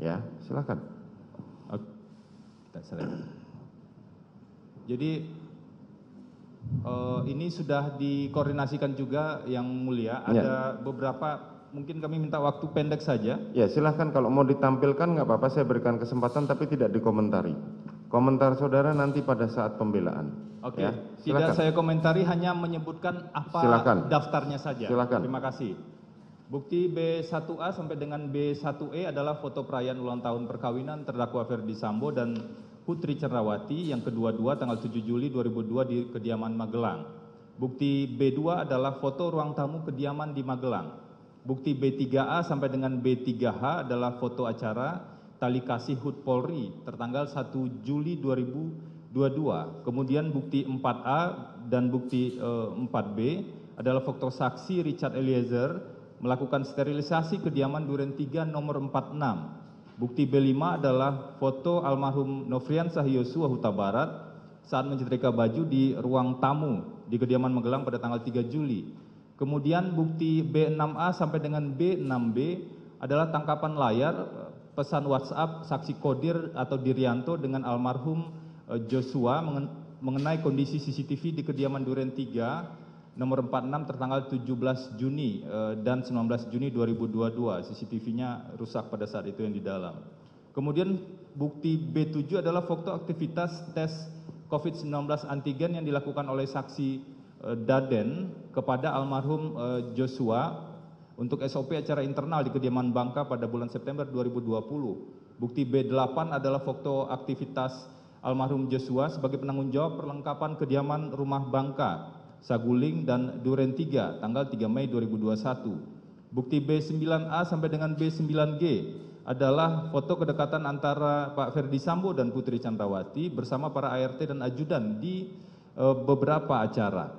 Ya, silakan. Oke. Jadi ini sudah dikoordinasikan juga Yang Mulia. Ada beberapa, mungkin kami minta waktu pendek saja. Ya, silakan kalau mau ditampilkan nggak apa-apa, saya berikan kesempatan tapi tidak dikomentari. Komentar saudara nanti pada saat pembelaan. Oke, Ya, tidak silakan. saya komentari, hanya menyebutkan apa Silakan. daftarnya saja. Silakan. Terima kasih. Bukti B1A sampai dengan B1E adalah foto perayaan ulang tahun perkawinan terdakwa Ferdi Sambo dan Putri Cenrawati yang kedua-dua tanggal 7 Juli 2002 di kediaman Magelang. Bukti B2 adalah foto ruang tamu kediaman di Magelang. Bukti B3A sampai dengan B3H adalah foto acara tali kasih HUT Polri tertanggal 1 Juli 2022. Kemudian bukti 4A dan bukti 4B adalah foto saksi Richard Eliezer melakukan sterilisasi kediaman Duren 3 nomor 46. Bukti B5 adalah foto almarhum Nofriansah Yosua Huta Barat saat menyetrika baju di ruang tamu di kediaman Magelang pada tanggal 3 Juli. Kemudian bukti B6A sampai dengan B6B adalah tangkapan layar pesan WhatsApp saksi Kodir atau Dirianto dengan almarhum Joshua mengenai kondisi CCTV di kediaman Duren 3 nomor 46 tertanggal 17 Juni dan 19 Juni 2022. CCTV-nya rusak pada saat itu yang di dalam. Kemudian bukti B7 adalah foto aktivitas tes COVID-19 antigen yang dilakukan oleh saksi Daden kepada almarhum Joshua untuk SOP acara internal di kediaman Bangka pada bulan September 2020. Bukti B8 adalah foto aktivitas almarhum Joshua sebagai penanggung jawab perlengkapan kediaman rumah Bangka, Saguling dan Duren 3 tanggal 3 Mei 2021. Bukti B9A sampai dengan B9G adalah foto kedekatan antara Pak Ferdi Sambo dan Putri Candrawati bersama para ART dan ajudan di beberapa acara.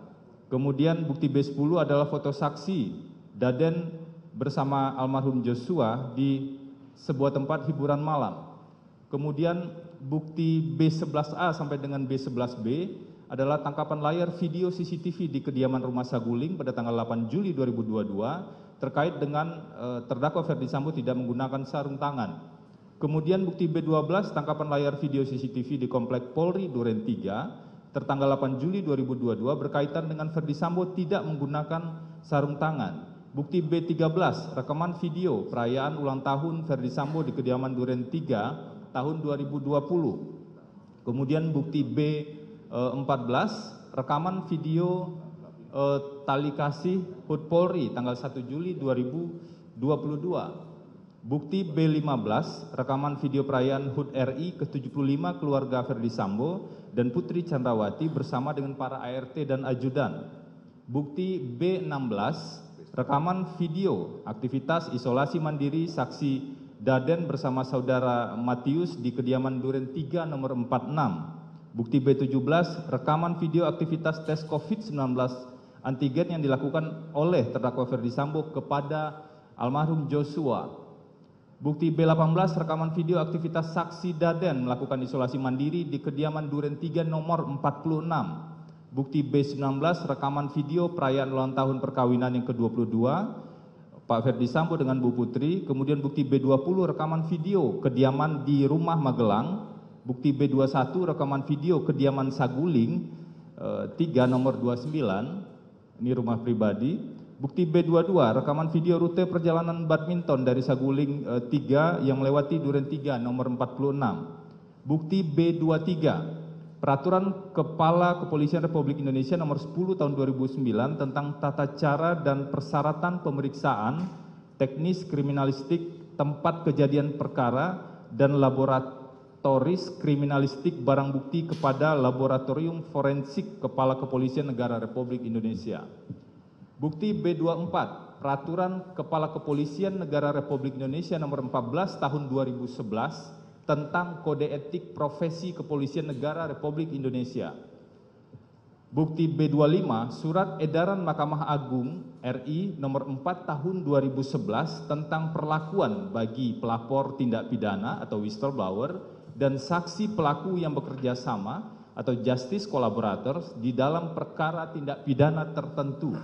Kemudian bukti B10 adalah foto saksi Daden bersama almarhum Joshua di sebuah tempat hiburan malam. Kemudian bukti B11A sampai dengan B11B adalah tangkapan layar video CCTV di kediaman rumah Saguling pada tanggal 8 Juli 2022 terkait dengan terdakwa Ferdi Sambo tidak menggunakan sarung tangan. Kemudian bukti B12 tangkapan layar video CCTV di Komplek Polri Duren 3 tertanggal 8 Juli 2022 berkaitan dengan Ferdi Sambo tidak menggunakan sarung tangan. Bukti B13 rekaman video perayaan ulang tahun Ferdi Sambo di kediaman Duren 3 tahun 2020. Kemudian bukti B14 rekaman video tali kasih HUT Polri tanggal 1 Juli 2022. Bukti B15 rekaman video perayaan HUT RI ke-75 keluarga Ferdi Sambo dan Putri Candrawati bersama dengan para ART dan ajudan. Bukti B16 rekaman video aktivitas isolasi mandiri saksi Daden bersama saudara Matius di kediaman Duren 3 nomor 46. Bukti B17 rekaman video aktivitas tes COVID-19 antigen yang dilakukan oleh terdakwa Ferdi Sambo kepada almarhum Joshua. Bukti B18 rekaman video aktivitas saksi Daden melakukan isolasi mandiri di kediaman Duren 3 nomor 46. Bukti B19 rekaman video perayaan ulang tahun perkawinan yang ke-22 Pak Ferdi Sambo dengan Bu Putri. Kemudian bukti B20 rekaman video kediaman di rumah Magelang. Bukti B21 rekaman video kediaman Saguling 3 nomor 29, ini rumah pribadi. Bukti B22 rekaman video rute perjalanan badminton dari Saguling 3 yang melewati Duren 3 nomor 46. Bukti B23 Peraturan Kepala Kepolisian Republik Indonesia nomor 10 tahun 2009 tentang tata cara dan persyaratan pemeriksaan teknis kriminalistik tempat kejadian perkara dan laboratoris kriminalistik barang bukti kepada Laboratorium Forensik Kepala Kepolisian Negara Republik Indonesia. Bukti B24 Peraturan Kepala Kepolisian Negara Republik Indonesia nomor 14 tahun 2011 tentang Kode Etik Profesi Kepolisian Negara Republik Indonesia. Bukti B25 Surat Edaran Mahkamah Agung RI nomor 4 tahun 2011 tentang perlakuan bagi pelapor tindak pidana atau whistleblower dan saksi pelaku yang bekerja sama atau justice collaborators di dalam perkara tindak pidana tertentu.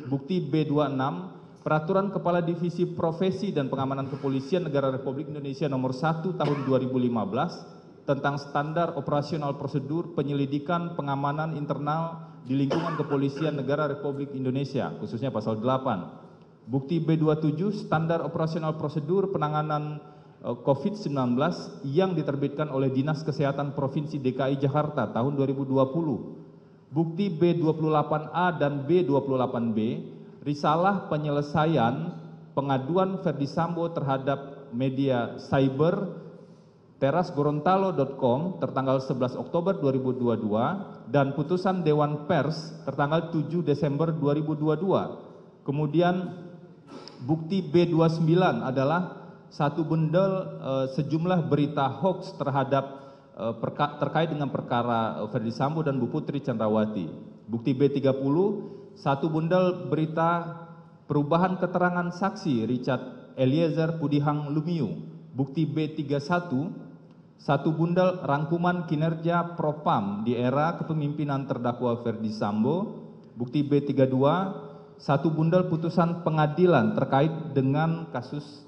Bukti B26 Peraturan Kepala Divisi Profesi dan Pengamanan Kepolisian Negara Republik Indonesia Nomor 1 Tahun 2015 tentang standar operasional prosedur penyelidikan pengamanan internal di lingkungan Kepolisian Negara Republik Indonesia, khususnya pasal 8. Bukti B27 standar operasional prosedur penanganan COVID-19 yang diterbitkan oleh Dinas Kesehatan Provinsi DKI Jakarta tahun 2020. Bukti B28A dan B28B risalah penyelesaian pengaduan Ferdi Sambo terhadap media cyber terasgorontalo.com tertanggal 11 Oktober 2022 dan putusan Dewan Pers tertanggal 7 Desember 2022. Kemudian bukti B29 adalah satu bundel sejumlah berita hoax terkait dengan perkara Ferdi Sambo dan Bu Putri Chandrawati. Bukti B30 satu bundel berita perubahan keterangan saksi Richard Eliezer Pudihang Lumiu. Bukti B31 satu bundel rangkuman kinerja Propam di era kepemimpinan terdakwa Ferdi Sambo. Bukti B32 satu bundel putusan pengadilan terkait dengan kasus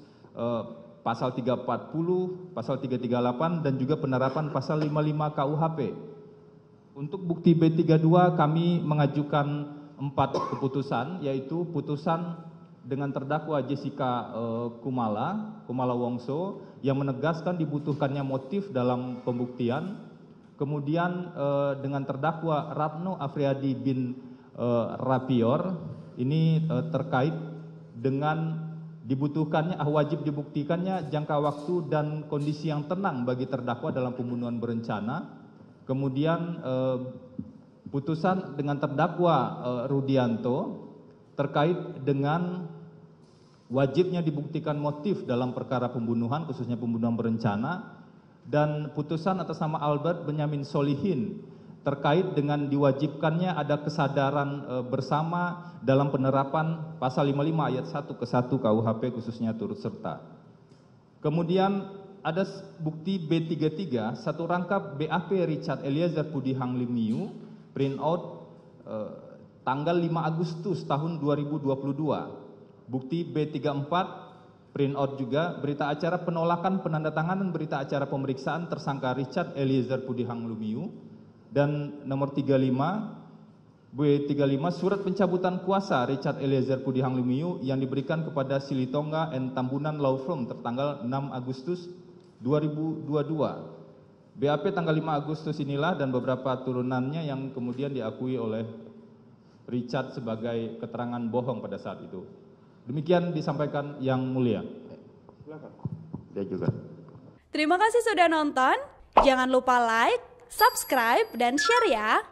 pasal 340, pasal 338 dan juga penerapan pasal 55 KUHP. Untuk bukti B32 kami mengajukan 4 keputusan, yaitu putusan dengan terdakwa Jessica Kumala Wongso yang menegaskan dibutuhkannya motif dalam pembuktian. Kemudian dengan terdakwa Ratno Afriyadi bin Rapior, ini terkait dengan dibutuhkannya wajib dibuktikannya jangka waktu dan kondisi yang tenang bagi terdakwa dalam pembunuhan berencana. Kemudian putusan dengan terdakwa Rudianto terkait dengan wajibnya dibuktikan motif dalam perkara pembunuhan, khususnya pembunuhan berencana, dan putusan atas nama Albert Benyamin Solihin terkait dengan diwajibkannya ada kesadaran bersama dalam penerapan pasal 55 ayat 1 ke 1 KUHP khususnya turut serta. Kemudian ada bukti B33 satu rangkap BAP Richard Eliezer Pudihang Lumiu print out tanggal 5 Agustus tahun 2022. Bukti B34 print out juga berita acara penolakan penandatanganan berita acara pemeriksaan tersangka Richard Eliezer Pudihang Lumiu. Dan nomor 35 B35 surat pencabutan kuasa Richard Eliezer Pudihang Lumiu yang diberikan kepada Silitonga and Tambunan Law Firm tertanggal 6 Agustus 2022. BAP tanggal 5 Agustus inilah dan beberapa turunannya yang kemudian diakui oleh Richard sebagai keterangan bohong pada saat itu. Demikian disampaikan Yang Mulia. Silakan. Dia juga. Terima kasih sudah nonton. Jangan lupa like, subscribe, dan share ya.